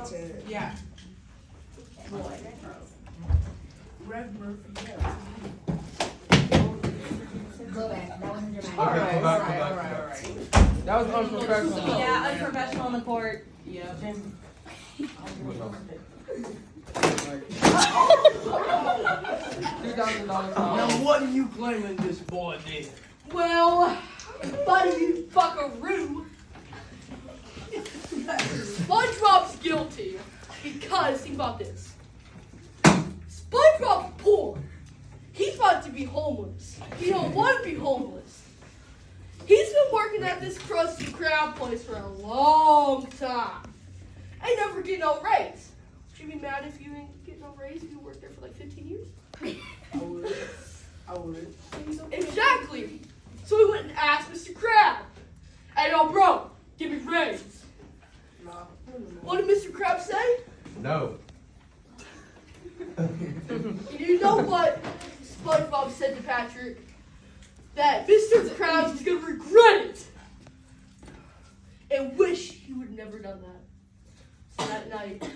Terence. Yeah. Rev Murphy, yeah. Go back. That wasn't your All mic. right, go back, all go right, back, all go right, back. all right. That was unprofessional. Yeah, unprofessional on the court. Yeah. $2,000 Now what are you claiming this boy did? Well, buddy, you fuckaroo. SpongeBob's guilty because think about this. SpongeBob's poor. He's about to be homeless. He don't want to be homeless. He's been working at this Krusty Krab place for a long time. Ain't never get no raise. Would you be mad if you ain't get no raise if you worked there for like 15 years? I would. Exactly. So we went and asked Mr. Krab, "Hey, yo, bro, give me raise." What did Mr. Krab say? No. You know what SpongeBob said to Patrick? That Mr. Krabs is going to regret it and wish he would have never done that. So that night,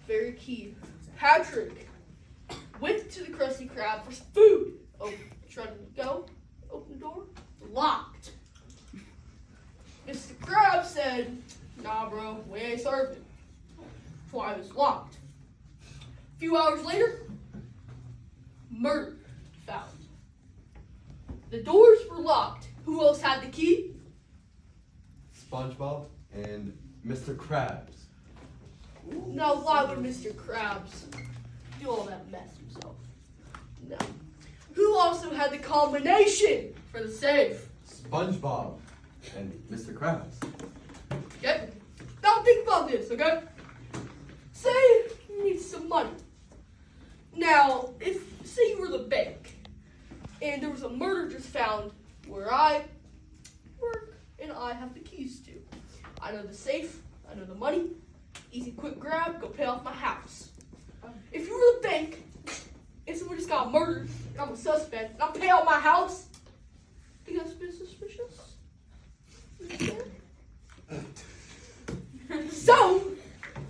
very key, Patrick went to the Krusty Krab for some food. Oh, trying to go, open the door, locked. Mr. Krab said, "Nah, bro, we ain't serving." That's why it was locked. A few hours later, murder found. The doors were locked. Who else had the key? SpongeBob and Mr. Krabs. Now, why would Mr. Krabs do all that mess himself? No. Who also had the combination for the safe? SpongeBob and Mr. Krabs. Okay? Now think about this, okay? Say you need some money. Now, say you were the bank, and there was a murder just found where I work, and I have the keys to. I know the safe, I know the money, easy quick grab, go pay off my house. If you were the bank, and someone just got murdered, and I'm a suspect, and I pay out my house, you guys been suspicious? So,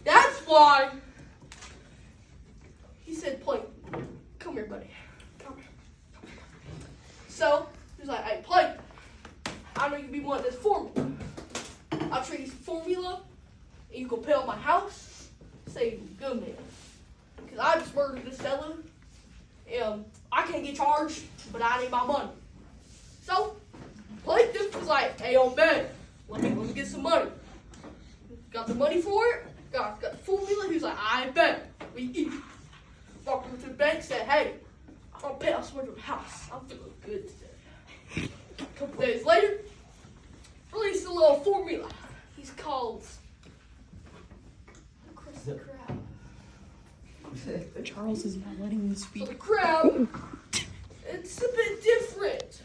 that's why he said, "Plank, come here, buddy. Come here. So, he's like, "Hey, Plank, I know you be wanting this formula. I'll trade you some formula, and you go pay off my house. Say, good man. Because I just murdered this fella, and I can't get charged, but I need my money." So, Plank just was like, "Hey, yo, man, let me get some money." Got the money for it, got the formula. He was like, "I bet we eat." Walked over to the bank, said, "Hey, I'm gonna pay off some of your house. I'm feeling good today." A couple days later, released a little formula. He's called Krusty Krab. Charles is not letting me So speak. the crab, it's a bit different.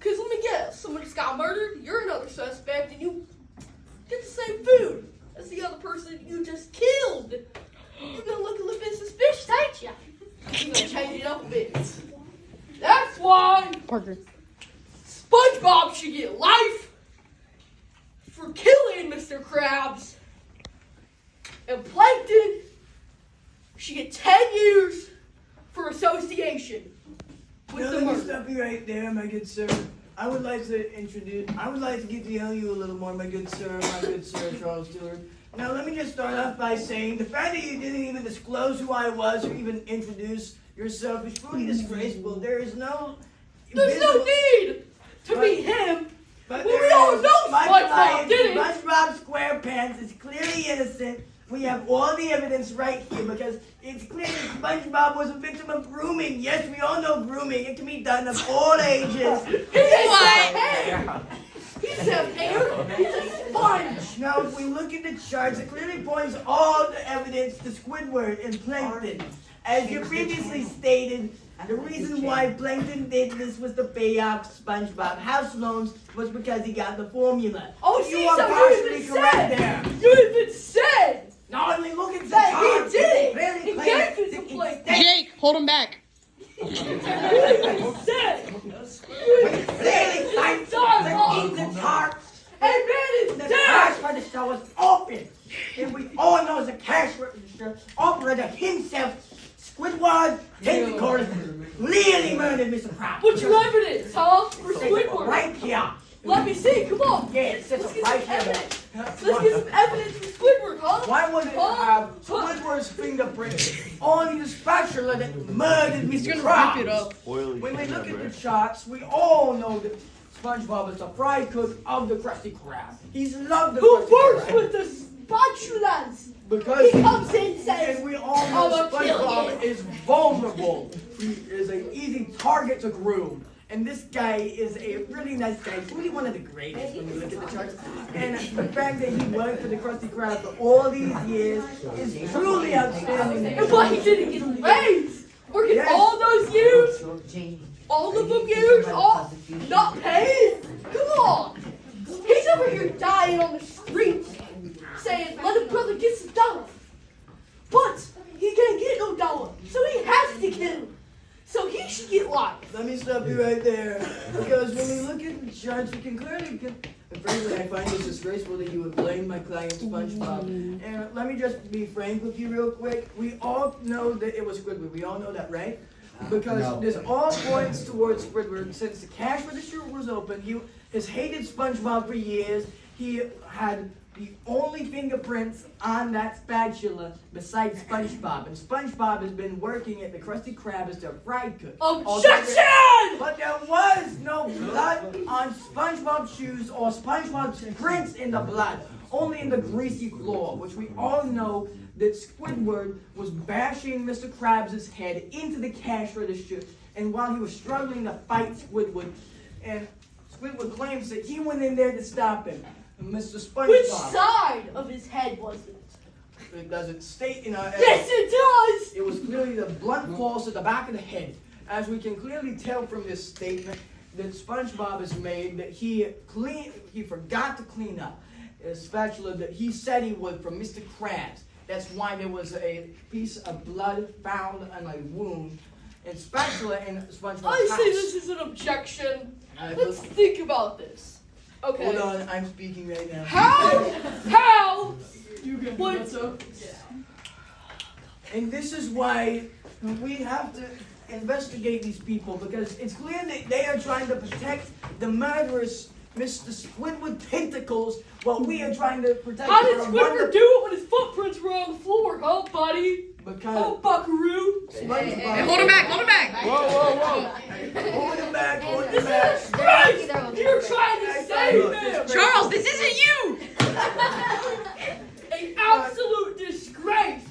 Cause let me guess, someone just got murdered, you're another suspect, and you get the same food as the other person you just killed. You're gonna look a little bit suspicious, ain't ya? You're gonna change it up a bit. That's why Parker. SpongeBob should get life for killing Mr. Krabs. And Plankton should get 10 years for association with Now the let me murder. stop you right there, my good sir. I would like to get to know you a little more, my good sir, Charles Stewart. Now let me just start off by saying the fact that you didn't even disclose who I was or even introduce yourself is truly disgraceful. There's no need to be him. But Well, we all know my SpongeBob client, did it. SpongeBob SquarePants is clearly innocent. We have all the evidence right here because it's clear that SpongeBob was a victim of grooming. Yes, we all know grooming. It can be done of all ages. He doesn't have hair. He doesn't have hair. He's a sponge. Now, if we look at the charts, it clearly points all the evidence to Squidward and Plankton. As you previously stated, the reason why Plankton did this was to pay off SpongeBob house loans was because he got the formula. Oh, you see, are so partially you even correct said. there. You even said Not only look at the that charts, he did it's clearly it. He clear gave it to that Plankton. Jake, hold him back. You even said. clearly It's done. eat the charts. Hey, man, it's The dead. charts for the show is open. And we all know the cash register operator himself, Squidward Tentacles, really murdered Mr. Krabs. What's your evidence, huh? For Squidward. Right here. Let me see. Come on. Yeah, it says Let's it get right some here. evidence. Let's get some evidence for Squidward, huh? Why would it have Squidward's fingerprint on the spatula that murdered Mr. Krabs? Rip it up. When we look at the charts, we all know that SpongeBob is the fry cook of the Krusty Krab. He's loved the Who Krusty works Krab. with the spatulas? Because He comes in and and says, we all know "I'm gonna kill SpongeBob is vulnerable. He is an easy target to groom. And this guy is a really nice guy. He's really one of the greatest when you look at the charts. And the fact that he worked for the Krusty Krab for all these years is truly outstanding. and why he didn't get raised? Working Yes. all those years? All of them years? All not paid? Come on! He's over here dying on the street saying, let a brother get some dollar. But he can't get no dollar, so he has to kill him. So he should get life. Let me stop you right there. Because when we look at the charts, we can clearly get. Frankly, I find it disgraceful that you would blame my client SpongeBob. And let me just be frank with you real quick. We all know that it was Squidward. We all know that, right? Because No. this all points towards Squidward. Since the cash register was open, he has hated SpongeBob for years. He had the only fingerprints on that spatula besides SpongeBob. And SpongeBob has been working at the Krusty Krab as their fried cook. Objection! But there was no blood on SpongeBob's shoes or SpongeBob's prints in the blood. Only in the greasy floor, which we all know that Squidward was bashing Mr. Krabs' head into the cash register. And while he was struggling to fight Squidward, and Squidward claims that he went in there to stop him. And Mr. SpongeBob. Which side of his head was it? It doesn't state in our Yes, it does! It was clearly the blunt force at the back of the head. As we can clearly tell from this statement that SpongeBob has made that he forgot to clean up a spatula that he said he would from Mr. Krabs. That's why there was a piece of blood found on a wound and spatula in SpongeBob's I house. say this is an objection. I Let's think about this. Okay. Hold on, I'm speaking right now. How? What? And this is why we have to investigate these people, because it's clear that they are trying to protect the murderous Mr. Squidward Tentacles while we are trying to protect How did our Squidward do it when his footprints were on the floor, huh, buddy? Because Oh, buckaroo. SpongeBob. Hey, hold him back, hold him back. Hold him back, hold him This back. is Christ! You're trying to save him! Charles, this isn't you. An absolute disgrace!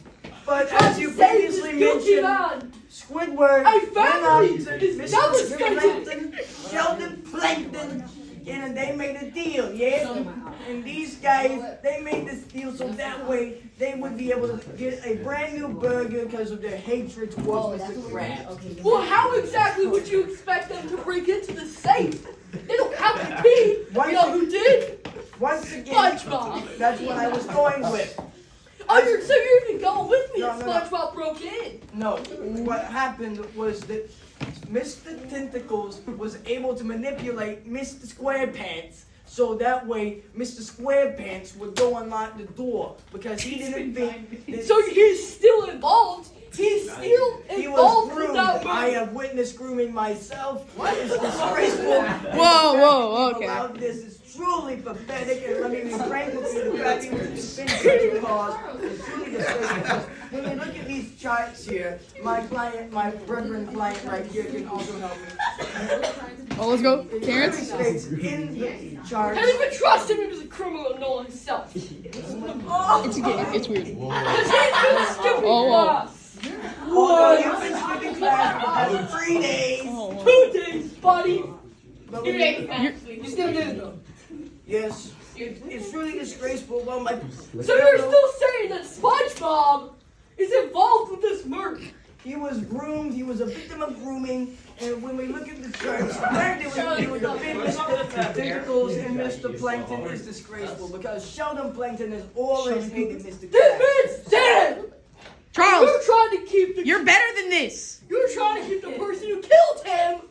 But Trying as to you save previously this guilty mentioned, man. Squidward Hey, went family up to is Mr. devastated. Plankton, Sheldon Plankton, and they made a deal, yeah? And these guys, they made this deal so that way they would be able to get a brand new burger because of their hatred towards Mr. Krabs. Well, how exactly would you expect them to break into the safe? They don't have the key. You know who did? Once again, SpongeBob. that's what I was going with. Oh, so you're even going with me No, that no, no. SpongeBob broke in? No, what happened was that Mr. Tentacles was able to manipulate Mr. SquarePants so that way Mr. SquarePants would go unlock the door because he didn't think that So he's still involved. He's still he was involved with groomed. that I murder. have witnessed grooming myself. It is disgraceful. Whoa, okay. This is truly pathetic, and let me be frank with you, the fact that it was convinced cause is truly disgraceful. When we look at these charts here, my brethren client right here can also help me. Oh, let's go. It clearly Terrence. states in the charts. Can't even trust him. He was a criminal and know himself. It's a game. It's weird. Because he's been skipping Oh, whoa. class. Although you've been skipping class for the past 3 days. Oh, 2 days, buddy. But 2 when days. you- You still did it though. Yes, it's really disgraceful. Well, my So you're still saying that SpongeBob is involved with this murder? he was groomed. He was a victim of grooming. And when we look at the charts, the fact that he would defend Mr. Tentacles and Mr. Plankton is disgraceful because Sheldon Plankton has always hated Mr. This Krabs. man's dead. Charles, You're trying to keep the. you're better than this. You're trying to keep the person who killed him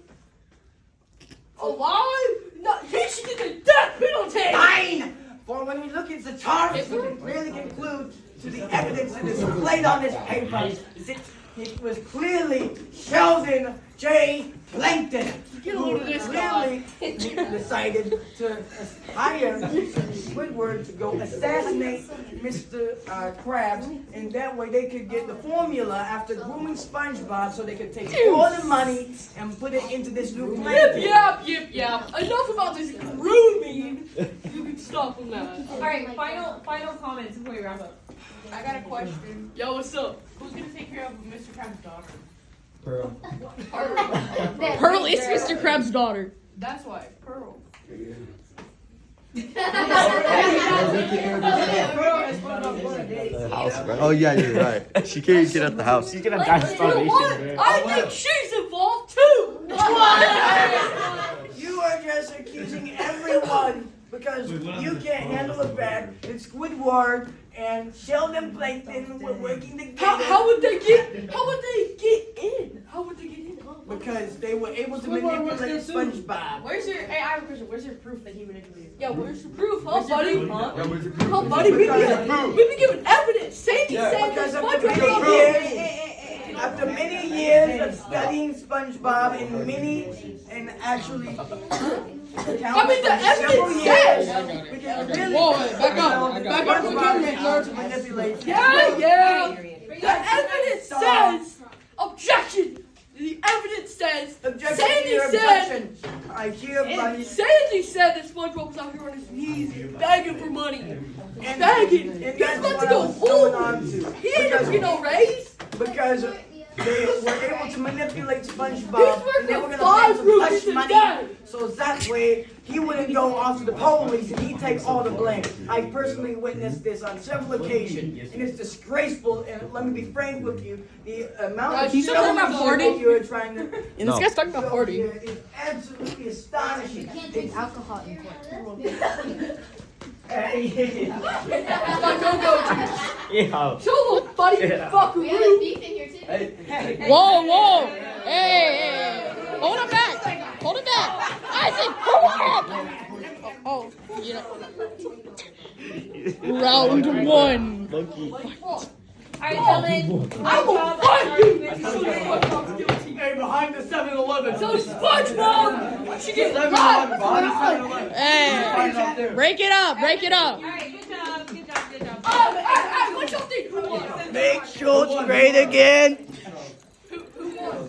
alive. No, he should get the death penalty. Fine! For when we look at the charts, we can clearly conclude to the evidence that is displayed on this paper that it was clearly Sheldon J. Plankton who clearly decided to hire Squidward to go assassinate Mr. Krabs, and that way they could get the formula after grooming SpongeBob, so they could take all the money and put it into this new plankton. Yep. Enough about this grooming. You can stop on that. Alright, final comments before we wrap up. I got a question. Yo, what's up? Who's gonna take care of Mr. Krabs' daughter? Pearl. Pearl is Mr. Krabs' daughter. That's why. Pearl. Oh yeah, you're right. She can't even get out the house. She's gonna die of starvation, bro. I think she's involved too. You are just accusing everyone because you can't handle the fact that Squidward and Sheldon Plankton were working together. How would they get in? Because they were able to manipulate SpongeBob. Hey, I have a question. Where's your proof that he manipulated? Yeah, where's the proof, huh, buddy? Huh? Yeah, where's your Huh, proof? buddy? We've Because- been given evidence. Sandy said that Because of the SpongeBob. after many years of studying SpongeBob and actually I mean, the evidence says. we can really Whoa, back up. tell Back up for SpongeBob camera, is able sir. to manipulate. Yeah. The evidence says. Objection. The evidence says. Objection to Sandy your said. objection. I hereby Sandy said that SpongeBob was out here on his knees begging for money. and Begging. and He's that's about what to I go was going home. on to. He ain't never get no raise. Because they were able to manipulate SpongeBob, He's and working they were with gonna pay 5 some rupees hush a money, day. so that way he wouldn't go off to the police and he'd take all the blame. I personally witnessed this on several occasions, and it's disgraceful. And let me be frank with you, the amount of He's talking about showmanship Hardy? that you're trying to And this guy's talking about show Hardy. here is absolutely astonishing. It's- alcohol in court. Like, go. Yeah. Show the buddy fucking We have a rude. thief in here too. Whoa. Hey. Hold him back. Hold him back. Isaac, hold him. Oh, you know. Round 1. Loki. Alright, gentlemen. I will fight you. SpongeBob's guilty. Hey, behind the 7-Eleven. So SpongeBob should get live. Hey. Break it up. Alright, good job. Hey, what y'all think? Make Schultz great again. Who won?